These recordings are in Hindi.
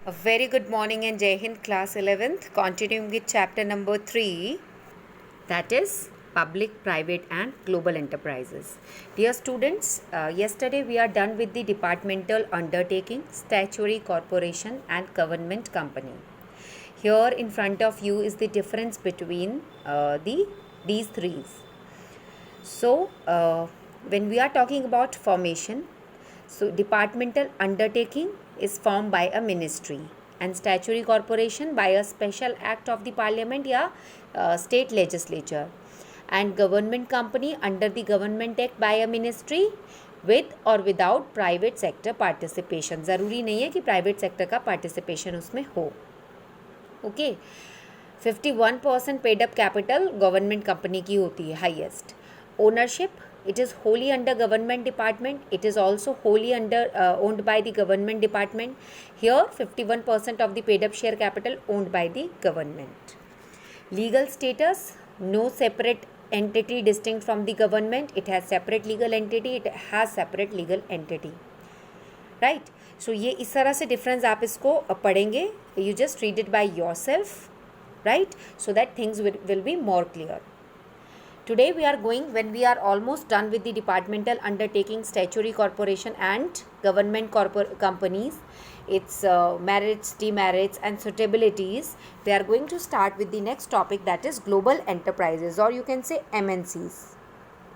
A very good morning and Jai Hind class 11th, continuing with chapter number 3, that is public, private and global enterprises. Dear students, yesterday we are done with the departmental undertaking, statutory corporation and government company. Here in front of you is the difference between these three. So, when we are talking about formation, so departmental undertaking is formed by a ministry and statutory corporation by a special act of the parliament या state legislature, and government company under the government act by a ministry with or without private sector participation. ज़रूरी नहीं है कि private sector का participation उसमें हो. Okay 51% paid up capital government company की होती है highest. Ownership, it is wholly under government department. It is also wholly under owned by the government department. Here 51% of the paid up share capital owned by the government. Legal status, no separate entity distinct from the government. It has separate legal entity. It has separate legal entity. Right? So ये इस तरह से difference आप इसको पढ़ेंगे. You just read it by yourself. Right? So that things will be more clear. Today we are going, when we are almost done with the departmental undertaking, statutory corporation and government companies, its merits, demerits and suitabilities, we are going to start with the next topic, that is global enterprises, or you can say MNCs.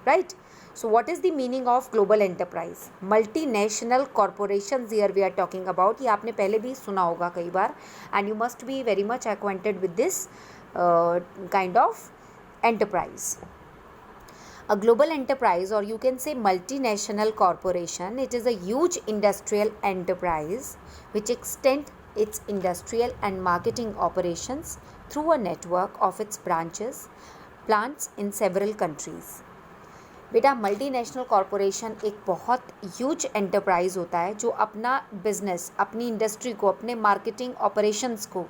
Right? So what is the meaning of global enterprise? Multinational corporations here we are talking about. ये आपने पहले भी सुना होगा कई बार, and you must be very much acquainted with this kind of enterprise. A global enterprise, or you can say multinational corporation, it is a huge industrial enterprise which extends its industrial and marketing operations through a network of its branches, plants in several countries. बेटा मल्टीनेशनल कॉरपोरेशन एक बहुत ह्यूज एंटरप्राइज होता है जो अपना बिजनेस, अपनी इंडस्ट्री को, अपने मार्केटिंग ऑपरेशंस को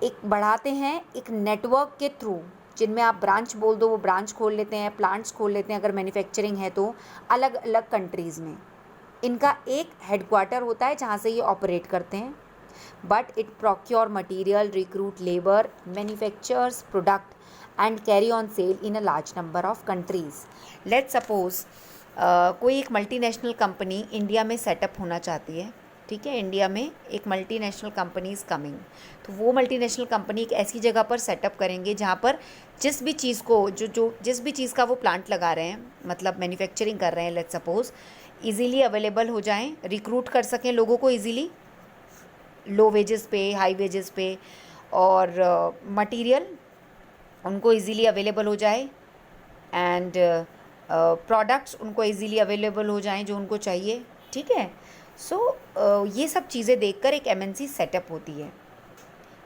एक बढ़ाते हैं एक नेटवर्क के थ्रू, जिनमें आप ब्रांच बोल दो वो ब्रांच खोल लेते हैं, प्लांट्स खोल लेते हैं अगर मैन्युफैक्चरिंग है तो, अलग अलग कंट्रीज़ में. इनका एक हेडक्वार्टर होता है जहाँ से ये ऑपरेट करते हैं, but it procure material, recruit labour, manufactures product and carry on sale in a large number of countries. Let's suppose कोई एक मल्टीनेशनल कंपनी इंडिया में सेटअप होना चाहती है. ठीक है, इंडिया में एक मल्टीनेशनल कंपनी इज़ कमिंग, तो वो मल्टीनेशनल कंपनी एक ऐसी जगह पर सेटअप करेंगे जहाँ पर जिस भी चीज़ को जिस भी चीज़ का वो प्लांट लगा रहे हैं, मतलब मैन्युफैक्चरिंग कर रहे हैं, लेट्स सपोज, इजीली अवेलेबल हो जाएं, रिक्रूट कर सकें लोगों को इजीली, लो वेजेस पे, हाई वेजेस पे, और मटेरियल उनको इजीली अवेलेबल हो जाए, एंड प्रोडक्ट्स उनको इजीली अवेलेबल हो जाएं जो उनको चाहिए. ठीक है, सो ये सब चीज़ें देखकर एक एमएनसी सेटअप होती है.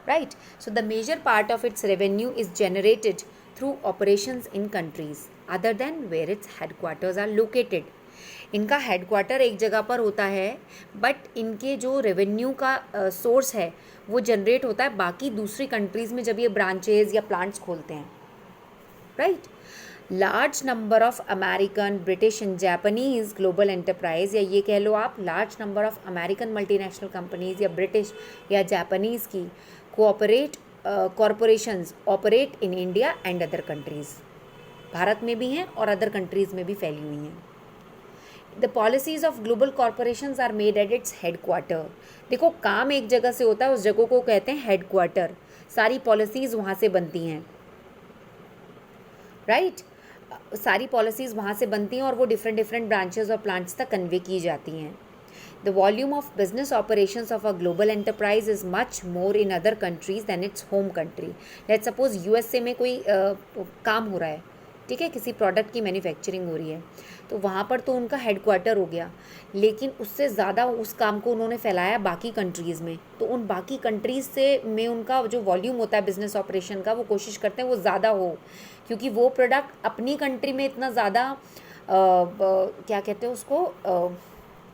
Right? So the major part of its revenue is generated through operations in countries other than where its headquarters are located. इनका हेडक्वार्टर एक जगह पर होता है, बट इनके जो रेवेन्यू का सोर्स है वो जनरेट होता है बाकी दूसरी कंट्रीज़ में जब ये ब्रांचेज या प्लांट्स खोलते हैं. Right? Large number of American, British and Japanese global enterprise, या ये कह लो आप large number of American multinational companies या ब्रिटिश या जापानीज़ की cooperate corporations operate in India and other countries. Bharat में भी हैं और अदर कंट्रीज़ में भी फैली हुई हैं. The policies of global corporations are made at its headquarter. देखो, काम एक जगह से होता है, उस जगह को कहते हैं हेडक्वार्टर. सारी पॉलिसीज़ वहाँ से बनती हैं. राइट? सारी पॉलिसीज़ वहाँ से बनती हैं और वो डिफरेंट ब्रांचेस और प्लांट्स तक कन्वे की जाती हैं. The volume of business operations of a global enterprise is much more in other countries than its home country. Let's suppose USA में कोई काम हो रहा है, ठीक है, किसी प्रोडक्ट की मैन्युफैक्चरिंग हो रही है, तो वहाँ पर तो उनका हेडक्वार्टर हो गया, लेकिन उससे ज़्यादा उस काम को उन्होंने फैलाया बाकी कंट्रीज़ में, तो उन बाकी कंट्रीज़ से में उनका जो वॉल्यूम होता है बिज़नेस ऑपरेशन का, वो कोशिश करते हैं वो ज़्यादा हो, क्योंकि वो प्रोडक्ट अपनी कंट्री में इतना ज़्यादा क्या कहते हैं उसको,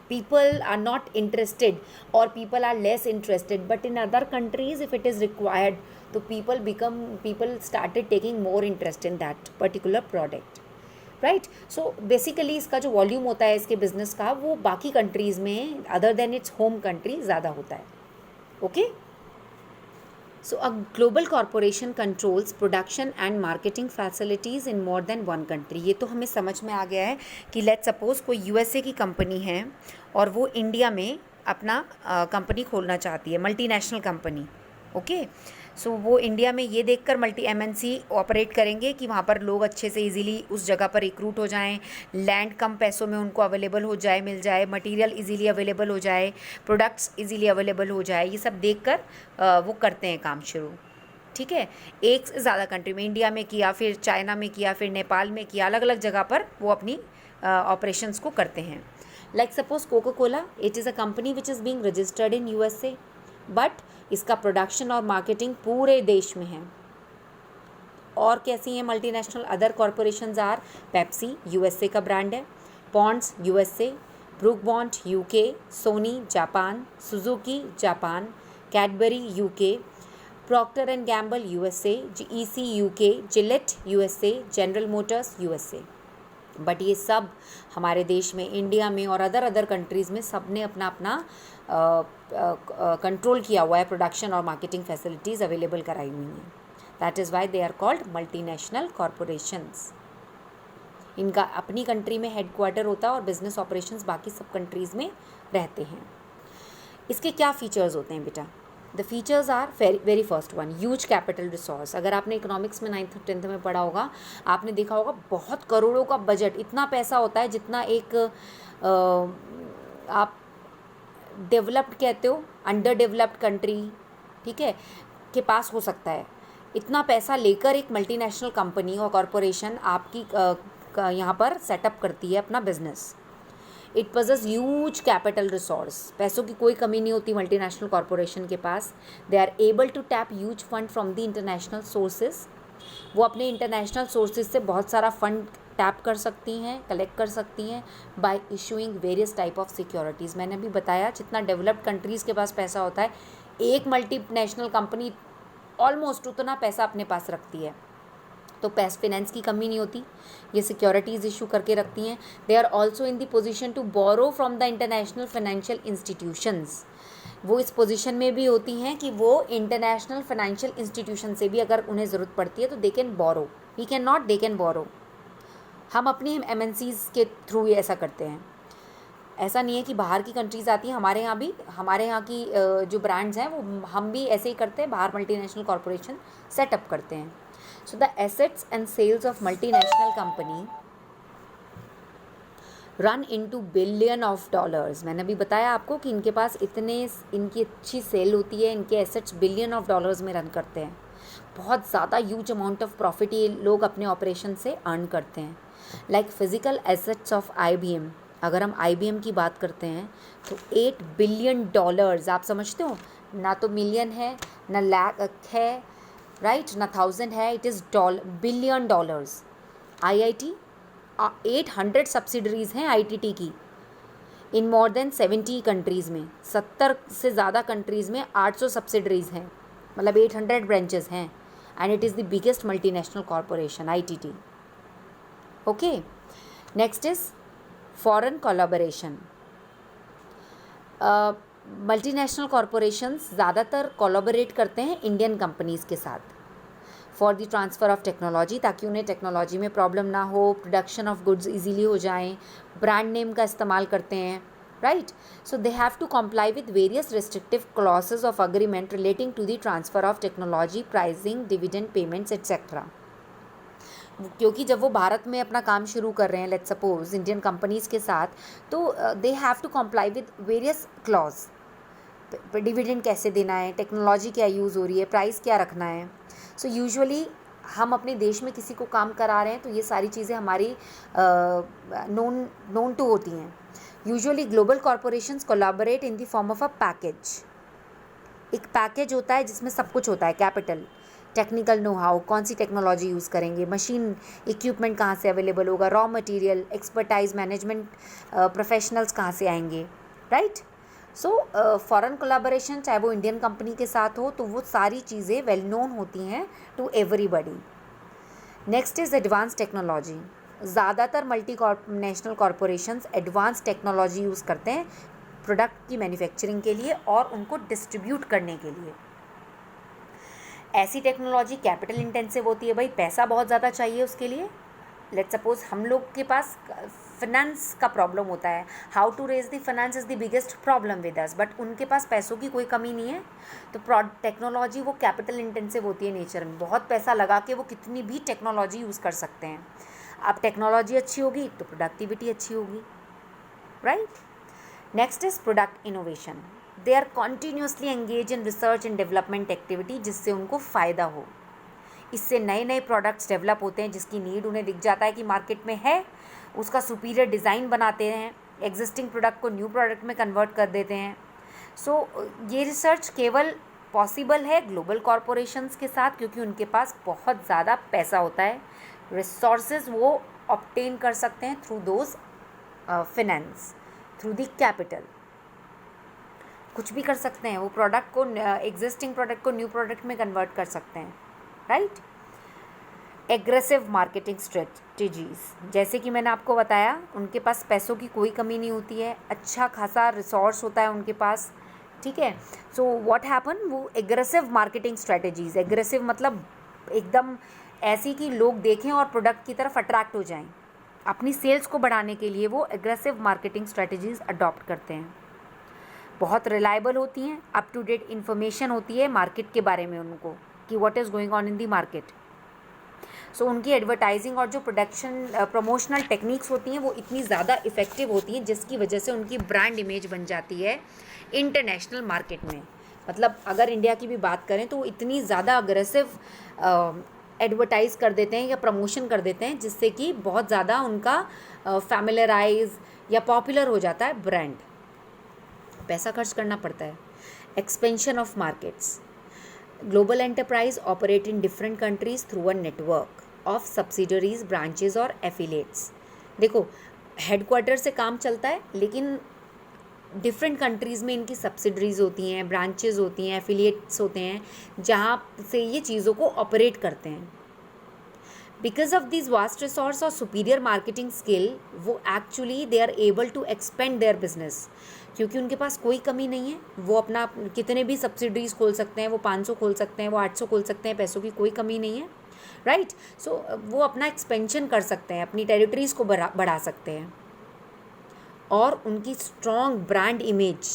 people are not interested or people are less interested, but in other countries if it is required, so people started taking more interest in that particular product. Right. So basically इसका जो वॉल्यूम होता है इसके बिजनेस का वो बाकी कंट्रीज़ में other than it's home country ज़्यादा होता है. Okay. So a global corporation controls production and marketing facilities in more than one country. ये तो हमें समझ में आ गया है कि लेट्स सपोज कोई यूएसए की कंपनी है और वो इंडिया में अपना कंपनी खोलना चाहती है, मल्टीनेशनल कंपनी. ओके. सो वो इंडिया में ये देखकर मल्टी एमएनसी ऑपरेट करेंगे कि वहाँ पर लोग अच्छे से इजीली उस जगह पर रिक्रूट हो जाएं, लैंड कम पैसों में उनको अवेलेबल हो जाए, मिल जाए, मटेरियल इजीली अवेलेबल हो जाए, प्रोडक्ट्स इजीली अवेलेबल हो जाए. ये सब देखकर वो करते हैं काम शुरू. ठीक है. एक से ज़्यादा कंट्री में, इंडिया में किया, फिर चाइना में किया, फिर नेपाल में किया, अलग अलग जगह पर वो अपनी ऑपरेशंस को करते हैं. Like suppose Coca Cola, it is a company which is being registered in USA, but इसका प्रोडक्शन और मार्केटिंग पूरे देश में है. और कैसी हैं multinational other corporations are Pepsi, USA का ब्रांड है, Pond's USA, Brooke Bond UK, Sony Japan, Suzuki Japan, Cadbury UK, Procter and Gamble USA, GEC UK, Gillette USA, General Motors USA. But ये सब हमारे देश में, इंडिया में और अदर कंट्रीज़ में सब ने अपना अपना कंट्रोल किया हुआ है, प्रोडक्शन और मार्केटिंग फैसिलिटीज़ अवेलेबल कराई हुई हैं. That is why they are called multinational corporations. इनका अपनी कंट्री में हेडक्वार्टर होता है और बिजनेस ऑपरेशंस बाकी सब कंट्रीज़ में रहते हैं. इसके क्या फीचर्स होते हैं बेटा? The features are very first one, huge capital resource. अगर आपने इकोनॉमिक्स में 9th 10th में पढ़ा होगा, आपने देखा होगा बहुत करोड़ों का बजट, इतना पैसा होता है जितना एक आप डेवलप्ड कहते हो, अंडर डेवलप्ड कंट्री, ठीक है, के पास हो सकता है. इतना पैसा लेकर एक मल्टीनेशनल कंपनी और कॉरपोरेशन आपकी यहाँ पर सेटअप करती है अपना business. It possesses huge capital resource. पैसों की कोई कमी नहीं होती मल्टीनेशनल कॉरपोरेशन के पास. They are able to tap huge fund from the international sources. वो अपने इंटरनेशनल सोर्सेज से बहुत सारा फंड टैप कर सकती हैं, कलेक्ट कर सकती हैं bye issuing various type of securities. मैंने अभी बताया जितना डेवलप्ड कंट्रीज़ के पास पैसा होता है, एक मल्टीनेशनल कंपनी ऑलमोस्ट उतना पैसा अपने पास रखती है. तो फाइनेंस की कमी नहीं होती, ये सिक्योरिटीज़ इशू करके रखती हैं. They are also in the position to borrow from the international financial institutions. वो इस पोजीशन में भी होती हैं कि वो इंटरनेशनल फाइनेंशियल इंस्टीट्यूशन से भी अगर उन्हें ज़रूरत पड़ती है तो they can borrow. We can not, they can borrow. हम अपनी एमएनसीज़ के थ्रू ये ऐसा करते हैं. ऐसा नहीं है कि बाहर की कंट्रीज़ आती हैं, हमारे यहाँ भी, हमारे यहाँ की जो ब्रांड्स हैं वो हम भी ऐसे ही करते हैं, बाहर मल्टीनेशनल कॉरपोरेशन सेटअप करते हैं. So the assets and sales of multinational company run into billion of dollars. मैंने अभी बताया आपको कि इनके पास इनकी अच्छी सेल होती है, इनके एसेट्स बिलियन ऑफ डॉलर्स में रन करते हैं. बहुत ज़्यादा ह्यूज अमाउंट ऑफ प्रॉफिट ये लोग अपने ऑपरेशन से अर्न करते हैं. Like physical assets of IBM, अगर हम IBM की बात करते हैं तो $8 बिलियन. आप समझते हो, ना तो मिलियन है, ना लाख है, राइट, ना 1000 है, it is $billion. IIT 800 subsidiaries हैं ITT की इन मोर देन 70 कंट्रीज़ में. 70 से ज़्यादा कंट्रीज़ में 800 सब्सिडरीज़ हैं, मतलब 800 ब्रांचेस हैं. And it is the biggest multinational corporation ITT. Okay. Next is foreign collaboration. Multinational corporations ज़्यादातर कोलैबोरेट करते हैं इंडियन कंपनीज़ के साथ for the transfer of technology, ताकि उन्हें टेक्नोलॉजी में प्रॉब्लम ना हो, प्रोडक्शन ऑफ गुड्स इजीली हो जाएं. ब्रांड नेम का इस्तेमाल करते हैं, right. So they have to comply with various restrictive clauses of agreement relating to the transfer of technology, pricing, dividend payments etcetera. क्योंकि जब वो भारत में अपना काम शुरू कर रहे हैं, लेट्स सपोज इंडियन कंपनीज़ के साथ, तो they have to comply with various clause. Dividend कैसे देना है, टेक्नोलॉजी क्या यूज़ हो रही है, प्राइस क्या रखना है. सो यूजुअली हम अपने देश में किसी को काम करा रहे हैं तो ये सारी चीज़ें हमारी नोन टू होती हैं. Usually global corporations collaborate in the form of a package. एक पैकेज होता है जिसमें सब कुछ होता है, कैपिटल, टेक्निकल नो हाउ, कौन सी टेक्नोलॉजी यूज़ करेंगे, मशीन इक्विपमेंट कहाँ से अवेलेबल होगा, raw material, expertise, management professionals कहाँ से आएंगे, राइट. सो फॉरेन कोलैबोरेशन चाहे वो इंडियन कंपनी के साथ हो तो वो सारी चीज़ें वेल नोन होती हैं to everybody. Next is advance technology. ज़्यादातर national corporations advance technology use करते हैं प्रोडक्ट की मैन्युफैक्चरिंग के लिए और उनको डिस्ट्रीब्यूट करने के लिए। ऐसी टेक्नोलॉजी कैपिटल इंटेंसिव होती है, भाई पैसा बहुत ज़्यादा चाहिए उसके लिए। लेट्स सपोज हम लोग के पास फिनेंस का प्रॉब्लम होता है, how to raise the finance is the biggest problem with us, but उनके पास पैसों की कोई कमी नहीं है। तो टेक्नोलॉजी वो कैपिटल इंटेंसिव होती है नेचर में, बहुत पैसा लगा के वो कितनी भी टेक्नोलॉजी यूज़ कर सकते हैं। अब टेक्नोलॉजी अच्छी होगी तो प्रोडक्टिविटी अच्छी होगी, right. Next is product innovation. They are continuously engage in research and development activity, जिससे उनको फ़ायदा हो। इससे नए नए प्रोडक्ट्स डेवलप होते हैं जिसकी नीड उन्हें दिख जाता है कि मार्केट में है, उसका सुपीरियर डिज़ाइन बनाते हैं, एग्जिस्टिंग प्रोडक्ट को न्यू प्रोडक्ट में कन्वर्ट कर देते हैं। सो ये रिसर्च केवल पॉसिबल है ग्लोबल कॉरपोरेशंस के साथ, क्योंकि उनके पास बहुत ज़्यादा पैसा होता है, रिसोर्सेज वो ऑब्टेन कर सकते हैं through those finance, through the capital. कुछ भी कर सकते हैं वो, प्रोडक्ट को एग्जिस्टिंग प्रोडक्ट को न्यू प्रोडक्ट में कन्वर्ट कर सकते हैं, राइट। एग्रेसिव मार्केटिंग स्ट्रेटजीज, जैसे कि मैंने आपको बताया उनके पास पैसों की कोई कमी नहीं होती है, अच्छा खासा रिसोर्स होता है उनके पास, ठीक है। सो व्हाट हैपन, वो एग्रेसिव मार्केटिंग स्ट्रेटजीज, एग्रेसिव मतलब एकदम ऐसी कि लोग देखें और प्रोडक्ट की तरफ अट्रैक्ट हो जाएं। अपनी सेल्स को बढ़ाने के लिए वो एग्रेसिव मार्केटिंग स्ट्रेटजीज अडॉप्ट करते हैं। बहुत रिलायबल होती हैं, अप टू डेट इन्फॉर्मेशन होती है मार्केट के बारे में उनको कि what is going on in the market. So उनकी एडवर्टाइजिंग और जो प्रमोशनल टेक्निक्स होती हैं वो इतनी ज़्यादा इफ़ेक्टिव होती हैं, जिसकी वजह से उनकी ब्रांड इमेज बन जाती है इंटरनेशनल मार्केट में। मतलब अगर इंडिया की भी बात करें तो वो इतनी ज़्यादा अग्रेसिव एडवर्टाइज़ कर देते हैं या प्रमोशन कर देते हैं, जिससे कि बहुत ज़्यादा उनका फैमिलराइज या पॉपुलर हो जाता है ब्रांड। पैसा खर्च करना पड़ता है। Expansion of markets, global enterprise operate in different countries through a network of subsidiaries, branches और एफिलिएट्स। देखो हेडक्वार्टर से काम चलता है, लेकिन डिफरेंट कंट्रीज़ में इनकी सब्सिडरीज होती हैं, ब्रांचेज होती हैं, एफिलिएट्स होते हैं, जहाँ से ये चीज़ों को ऑपरेट करते हैं। Because of this vast resource और सुपीरियर मार्केटिंग स्किल, वो actually they are able to expand their business, क्योंकि उनके पास कोई कमी नहीं है। वो अपना कितने भी सब्सिडरीज खोल सकते हैं, वो 500 खोल सकते हैं, वो 800 खोल सकते हैं, पैसों की कोई कमी नहीं है, राइट। सो वो अपना एक्सपेंशन कर सकते हैं, अपनी टेरिटरीज़ को बढ़ा सकते हैं, और उनकी स्ट्रॉन्ग ब्रांड इमेज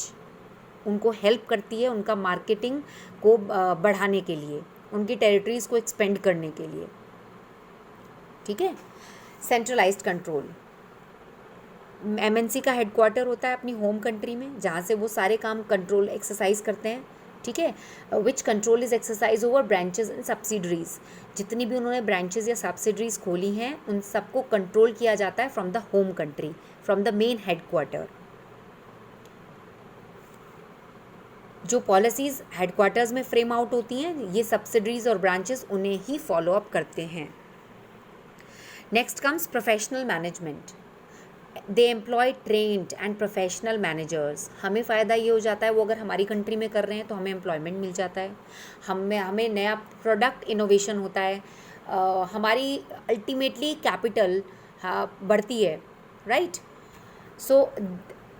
उनको हेल्प करती है उनका मार्केटिंग को बढ़ाने के लिए, उनकी टेरिटरीज़ को एक्सपेंड करने के लिए, ठीक है। सेंट्रलाइज्ड कंट्रोल, एमएनसी का हेडक्वार्टर होता है अपनी होम कंट्री में, जहाँ से वो सारे काम कंट्रोल एक्सरसाइज करते हैं, ठीक है। Which control is exercise over branches and subsidiaries, जितनी भी उन्होंने ब्रांचेज या सब्सिडरीज खोली हैं उन सबको कंट्रोल किया जाता है from the home country, from the main headquarter. जो पॉलिसीज़ हेडक्वार्टर्स में फ्रेम आउट होती हैं, ये सब्सिडरीज और ब्रांचेस उन्हें ही फॉलो अप करते हैं। Next comes professional management. They employ trained and professional managers. हमें फ़ायदा ये हो जाता है, वो अगर हमारी कंट्री में कर रहे हैं तो हमें एम्प्लॉयमेंट मिल जाता है, हमें नया प्रोडक्ट इनोवेशन होता है, हमारी अल्टीमेटली कैपिटल बढ़ती है, right. So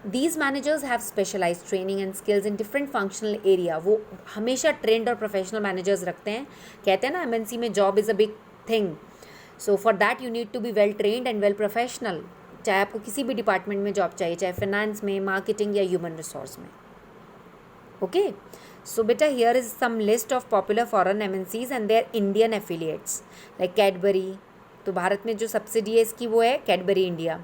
these managers have specialised training and skills in different functional area. वो हमेशा ट्रेंड और प्रोफेशनल मैनेजर्स रखते हैं। कहते हैं ना एमएनसी में job is a big thing, so for that you need to be well trained and well professional. चाहे आपको किसी भी डिपार्टमेंट में जॉब चाहिए, चाहे फाइनेंस में, मार्केटिंग या ह्यूमन रिसोर्स में, ओके। सो बेटा here is some list of popular foreign MNCs and their Indian affiliates like Cadbury. तो भारत में जो सब्सिडी है इसकी वो है Cadbury India,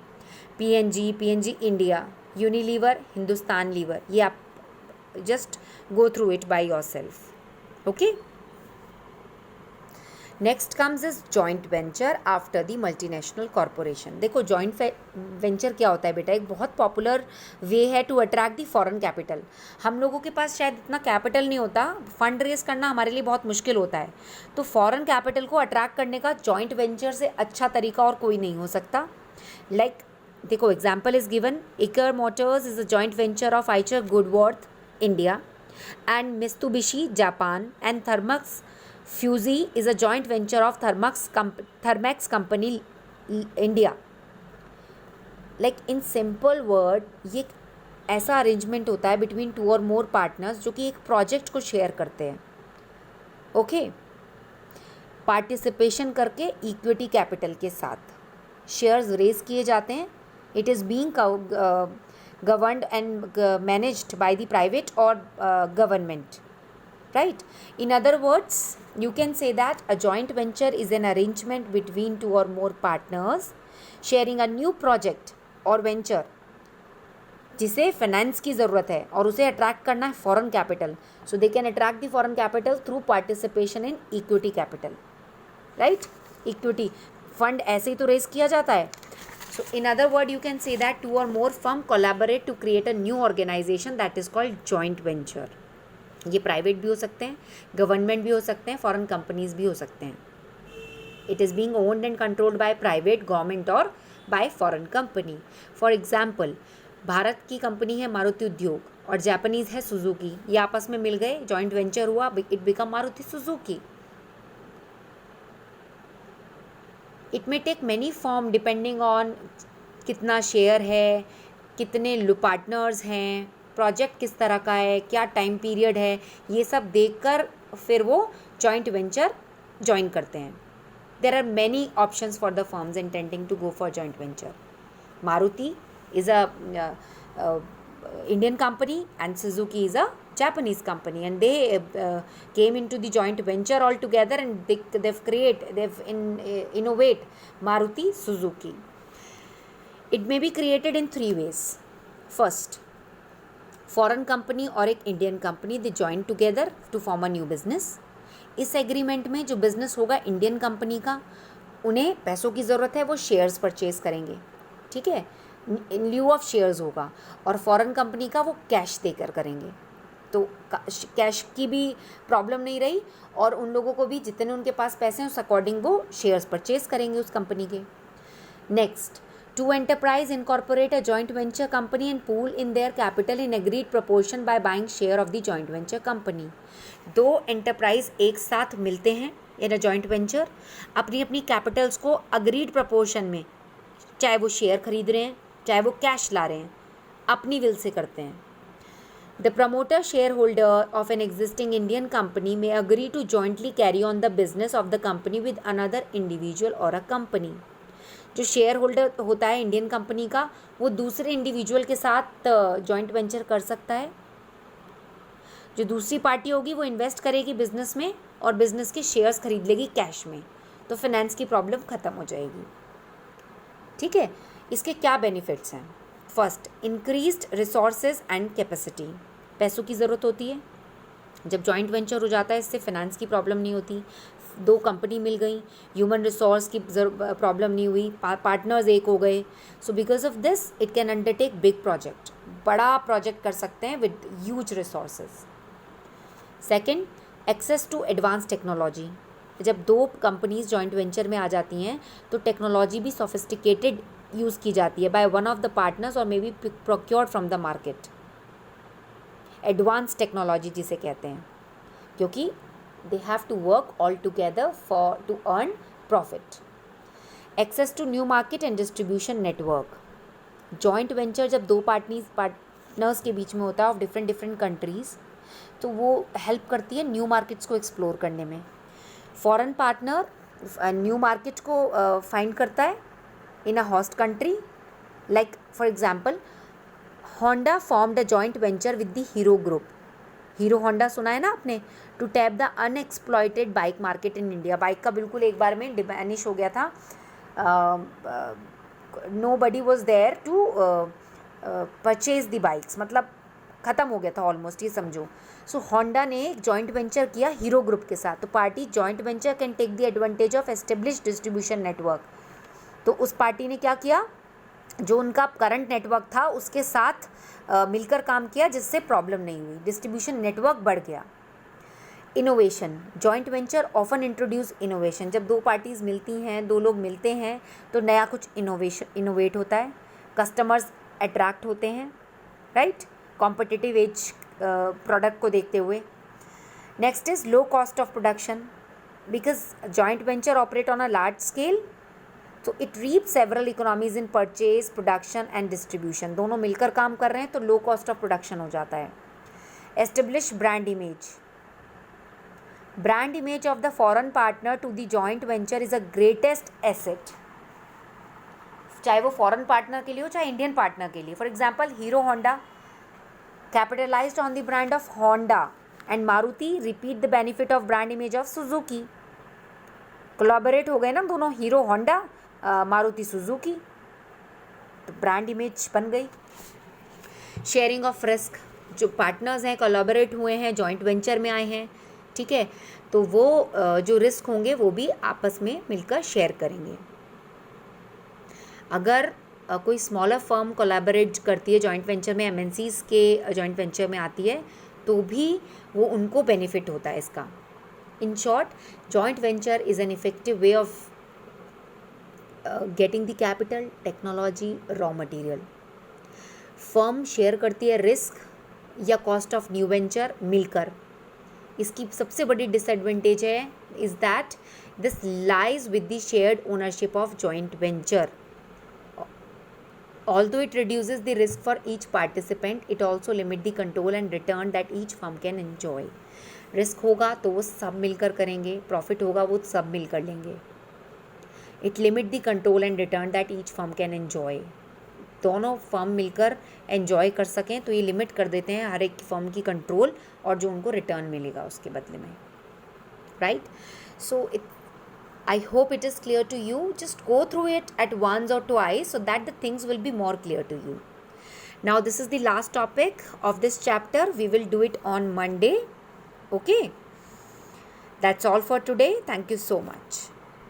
PNG India, Unilever, Hindustan lever. ये आप just go through it by yourself, okay. Next comes is joint venture after the multinational corporation. देखो जॉइंट वेंचर क्या होता है बेटा, एक बहुत पॉपुलर वे है to attract the foreign capital. हम लोगों के पास शायद इतना कैपिटल नहीं होता, फंड रेज करना हमारे लिए बहुत मुश्किल होता है, तो फॉरेन कैपिटल को अट्रैक्ट करने का जॉइंट वेंचर से अच्छा तरीका और कोई नहीं हो सकता। लाइक देखो example is given, Eicher motors is a joint venture of Eicher Goodearth India and Mitsubishi Japan and Thermax Fuji is a joint venture of Thermax company India. Like in simple word, ये ऐसा अरेंजमेंट होता है बिटवीन टू और मोर पार्टनर्स जो कि एक प्रोजेक्ट को शेयर करते हैं. ओके, पार्टिसिपेशन करके इक्विटी कैपिटल के साथ शेयर्स रेज किए जाते हैं. It is being governed and managed by the private or government, right? In other words, you can say that a joint venture is an arrangement between two or more partners sharing a new project or venture जिसे फाइनेंस की ज़रूरत है और उसे अट्रैक्ट करना है foreign capital. So they can attract the foreign capital through participation in equity capital, right? Equity fund ऐसे ही तो रेज किया जाता है. So in other word, you can say that two or more firm collaborate to create a new organization that is called joint venture. ये प्राइवेट भी हो सकते हैं, गवर्नमेंट भी हो सकते हैं, फॉरेन कंपनीज भी हो सकते हैं. It is being owned and controlled by private, government और by foreign company. For example, Bharat की कंपनी है मारुति उद्योग और जापानीज़ है सुजुकी. ये आपस में मिल गए, जॉइंट वेंचर हुआ, it become Maruti Suzuki. It may take many form depending on कितना शेयर है, कितने पार्टनर्स हैं, प्रोजेक्ट किस तरह का है, क्या टाइम पीरियड है, ये सब देखकर फिर वो जॉइंट वेंचर ज्वाइन करते हैं. There are many options for the firms intending to go for joint venture. Maruti is a Indian company and Suzuki is a Japanese company, and they came into the joint venture all together, and they've innovate Maruti Suzuki. It may be created in three ways. First, foreign company और एक Indian company they join together to form a new business. इस एग्रीमेंट में जो बिजनेस होगा इंडियन कंपनी का, उन्हें पैसों की ज़रूरत है, वो शेयर्स परचेज करेंगे, ठीक है, इन ल्यू ऑफ शेयर्स होगा. और फॉरेन कंपनी का वो कैश देकर करेंगे. तो कैश की भी प्रॉब्लम नहीं रही और उन लोगों को भी जितने उनके पास पैसे हैं उस अकॉर्डिंग वो शेयर्स परचेज करेंगे उस कंपनी के. Next, to enterprise incorporate a joint venture company and pool in their capital in agreed proportion by buying share of the joint venture company. दो एंटरप्राइज एक साथ मिलते हैं इन अ जॉइंट वेंचर, अपनी अपनी कैपिटल्स को अग्रीड प्रोपोर्शन में, चाहे वो शेयर खरीद रहे हैं चाहे वो कैश ला रहे हैं, अपनी विल से करते हैं. The promoter shareholder of an existing Indian company में agree to jointly carry on the business of the company with another individual और अ कंपनी. जो शेयर होल्डर होता है इंडियन कंपनी का, वो दूसरे इंडिविजुअल के साथ जॉइंट वेंचर कर सकता है. जो दूसरी पार्टी होगी वो इन्वेस्ट करेगी बिजनेस में और बिजनेस के शेयर्स खरीद लेगी कैश में, तो फाइनेंस की प्रॉब्लम ख़त्म हो जाएगी. ठीक है, इसके क्या बेनिफिट्स हैं? First, increased resources and capacity. पैसों की ज़रूरत होती है, जब जॉइंट वेंचर हो जाता है इससे फाइनेंस की प्रॉब्लम नहीं होती. दो कंपनी मिल गई, ह्यूमन रिसोर्स की प्रॉब्लम नहीं हुई, पार्टनर्स एक हो गए. So because of this it can undertake big project, बड़ा प्रोजेक्ट कर सकते हैं with huge resources. Second, access to advance technology. जब दो कंपनीज जॉइंट वेंचर में आ जाती हैं तो टेक्नोलॉजी भी सोफिस्टिकेटेड यूज़ की जाती है by one of the partners और may be procured from the market. Advance technology जिसे कहते हैं, क्योंकि they have to work all together to earn profit. Access to new market and distribution network. Joint venture जब दो पार्टनर्स के बीच में होता है ऑफ डिफरेंट कंट्रीज़, तो वो हेल्प करती है न्यू मार्केट्स को एक्सप्लोर करने में. फॉरेन पार्टनर न्यू मार्केट को फाइंड करता है in a host country. Like for example, Honda formed a joint venture with the Hero group. Hero Honda सुना है ना आपने, to tap the unexploited bike market in India. Bike का बिल्कुल एक बार में डिबैनिश हो गया था, nobody was there to purchase the bikes, मतलब ख़त्म हो गया था ऑलमोस्ट, ये समझो. सो होंडा ने एक जॉइंट वेंचर किया हीरो ग्रुप के साथ. तो party joint venture can take the advantage of established distribution network. तो उस पार्टी ने क्या किया, जो उनका करंट नेटवर्क था उसके साथ मिलकर काम किया, जिससे प्रॉब्लम नहीं हुई, डिस्ट्रीब्यूशन नेटवर्क बढ़ गया. Innovation. Joint venture often introduce innovation. जब दो पार्टीज़ मिलती हैं, दो लोग मिलते हैं, तो नया कुछ इनोवेट होता है, कस्टमर्स अट्रैक्ट होते हैं, राइट, कॉम्पिटिटिव एज प्रोडक्ट को देखते हुए. Next is low cost of production. Because joint venture operate on a large scale, तो it reap several economies in purchase, production and distribution, दोनों मिलकर काम कर रहे हैं तो लो कॉस्ट ऑफ प्रोडक्शन हो जाता है. Establish brand image. Brand image of the foreign partner to the joint venture is a greatest asset, चाहे वो फॉरेन पार्टनर के लिए हो चाहे इंडियन पार्टनर के लिए. For example hero Honda capitalized on the brand of Honda and Maruti repeat the benefit of brand image of Suzuki. Collaborate हो गए ना दोनों, हीरो होंडा, मारुति सुजुकी, तो ब्रांड इमेज बन गई. शेयरिंग ऑफ रिस्क, जो पार्टनर्स हैं कोलैबोरेट हुए हैं, जॉइंट वेंचर में आए हैं, ठीक है, तो वो जो रिस्क होंगे वो भी आपस में मिलकर शेयर करेंगे. अगर कोई स्मॉलर फर्म कोलैबोरेट करती है जॉइंट वेंचर में, एमएनसीज के जॉइंट वेंचर में आती है, तो भी वो उनको बेनिफिट होता है इसका. In short, joint venture is an effective way of getting the capital, technology, raw material. Firm share करती है रिस्क या कॉस्ट ऑफ न्यू वेंचर मिलकर. इसकी सबसे बड़ी डिसएडवांटेज है is that this lies with the shared ownership of joint venture. Although it reduces the risk for each participant, it also limits the control and return that each firm can enjoy. Risk होगा तो वो सब मिलकर करेंगे, प्रॉफिट होगा वो सब मिलकर लेंगे. It limit the control and return that each firm can enjoy. दोनों फर्म मिलकर एन्जॉय कर सकें तो ये लिमिट कर देते हैं हर एक फर्म की कंट्रोल और जो उनको रिटर्न मिलेगा उसके बदले में, right. So I hope it is clear to you. Just go through it at once or twice so that the things will be more clear to you. Now this is the last topic of this chapter. We will do it on Monday. Okay. That's all for today. Thank you so much.